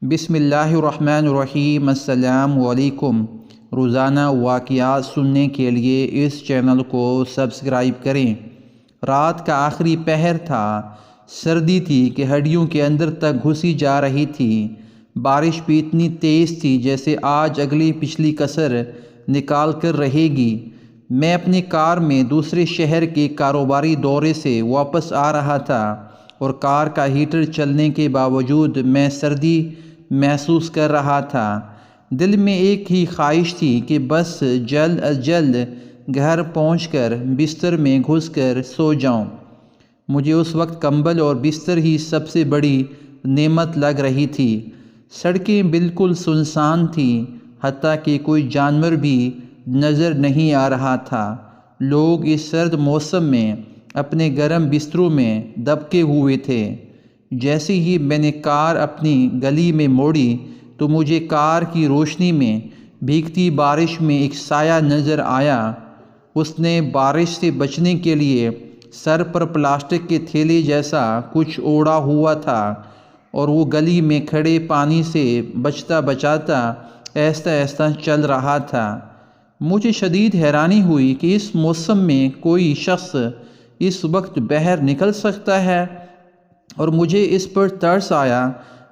بسم اللہ الرحمن الرحیم۔ السلام علیکم۔ روزانہ واقعات سننے کے لیے اس چینل کو سبسکرائب کریں۔ رات کا آخری پہر تھا، سردی تھی کہ ہڈیوں کے اندر تک گھسی جا رہی تھی۔ بارش بھی اتنی تیز تھی جیسے آج اگلی پچھلی کسر نکال کر رہے گی۔ میں اپنی کار میں دوسرے شہر کے کاروباری دورے سے واپس آ رہا تھا اور کار کا ہیٹر چلنے کے باوجود میں سردی محسوس کر رہا تھا۔ دل میں ایک ہی خواہش تھی کہ بس جلد از جلد گھر پہنچ کر بستر میں گھس کر سو جاؤں۔ مجھے اس وقت کمبل اور بستر ہی سب سے بڑی نعمت لگ رہی تھی۔ سڑکیں بالکل سنسان تھیں، حتیٰ کہ کوئی جانور بھی نظر نہیں آ رہا تھا۔ لوگ اس سرد موسم میں اپنے گرم بستروں میں دبکے ہوئے تھے۔ جیسے ہی میں نے کار اپنی گلی میں موڑی تو مجھے کار کی روشنی میں بھیگتی بارش میں ایک سایہ نظر آیا۔ اس نے بارش سے بچنے کے لیے سر پر پلاسٹک کے تھیلے جیسا کچھ اوڑھا ہوا تھا اور وہ گلی میں کھڑے پانی سے بچتا بچاتا آہستہ آہستہ چل رہا تھا۔ مجھے شدید حیرانی ہوئی کہ اس موسم میں کوئی شخص اس وقت باہر نکل سکتا ہے، اور مجھے اس پر ترس آیا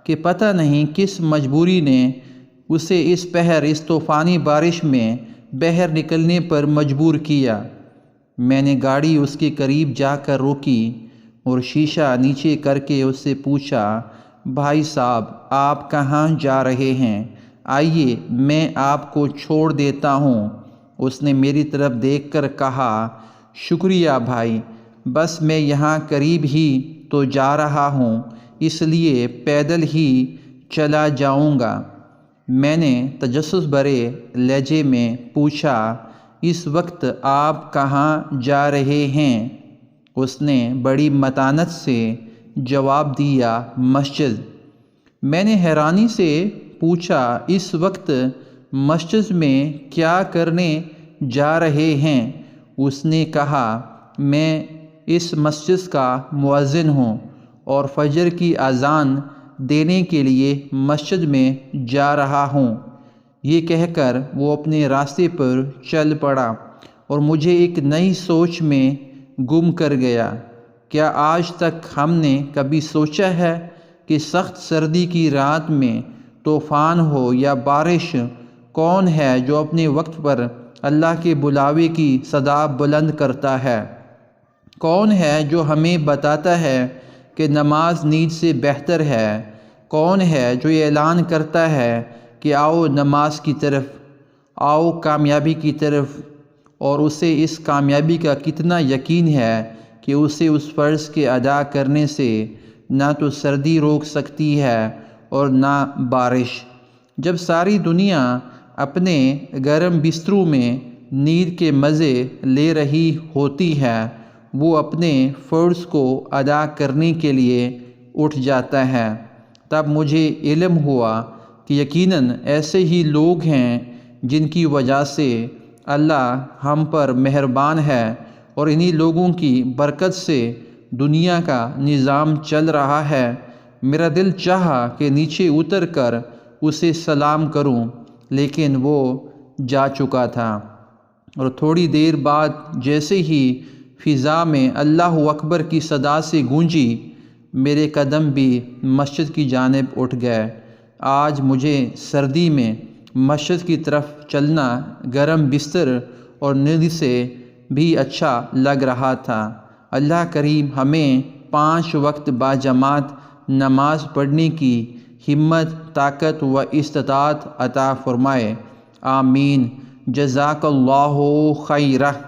کہ پتہ نہیں کس مجبوری نے اسے اس پہر اس طوفانی بارش میں باہر نکلنے پر مجبور کیا۔ میں نے گاڑی اس کے قریب جا کر روکی اور شیشہ نیچے کر کے اس سے پوچھا، بھائی صاحب، آپ کہاں جا رہے ہیں؟ آئیے میں آپ کو چھوڑ دیتا ہوں۔ اس نے میری طرف دیکھ کر کہا، شکریہ بھائی، بس میں یہاں قریب ہی تو جا رہا ہوں، اس لیے پیدل ہی چلا جاؤں گا۔ میں نے تجسس بھرے لہجے میں پوچھا، اس وقت آپ کہاں جا رہے ہیں؟ اس نے بڑی متانت سے جواب دیا، مسجد۔ میں نے حیرانی سے پوچھا، اس وقت مسجد میں کیا کرنے جا رہے ہیں؟ اس نے کہا، میں اس مسجد کا مؤذن ہوں اور فجر کی اذان دینے کے لیے مسجد میں جا رہا ہوں۔ یہ کہہ کر وہ اپنے راستے پر چل پڑا اور مجھے ایک نئی سوچ میں گم کر گیا۔ کیا آج تک ہم نے کبھی سوچا ہے کہ سخت سردی کی رات میں طوفان ہو یا بارش، کون ہے جو اپنے وقت پر اللہ کے بلاوے کی صدا بلند کرتا ہے؟ کون ہے جو ہمیں بتاتا ہے کہ نماز نیند سے بہتر ہے؟ کون ہے جو یہ اعلان کرتا ہے کہ آؤ نماز کی طرف، آؤ کامیابی کی طرف، اور اسے اس کامیابی کا کتنا یقین ہے کہ اسے اس فرض کے ادا کرنے سے نہ تو سردی روک سکتی ہے اور نہ بارش۔ جب ساری دنیا اپنے گرم بستروں میں نیند کے مزے لے رہی ہوتی ہے، وہ اپنے فرض کو ادا کرنے کے لیے اٹھ جاتا ہے۔ تب مجھے علم ہوا کہ یقیناً ایسے ہی لوگ ہیں جن کی وجہ سے اللہ ہم پر مہربان ہے، اور انہی لوگوں کی برکت سے دنیا کا نظام چل رہا ہے۔ میرا دل چاہا کہ نیچے اتر کر اسے سلام کروں، لیکن وہ جا چکا تھا، اور تھوڑی دیر بعد جیسے ہی فضا میں اللہ اکبر کی صدا سے گونجی، میرے قدم بھی مسجد کی جانب اٹھ گئے۔ آج مجھے سردی میں مسجد کی طرف چلنا گرم بستر اور نیند سے بھی اچھا لگ رہا تھا۔ اللہ کریم ہمیں 5 وقت باجماعت نماز پڑھنے کی ہمت، طاقت و استطاعت عطا فرمائے، آمین۔ جزاک اللہ خیرہ۔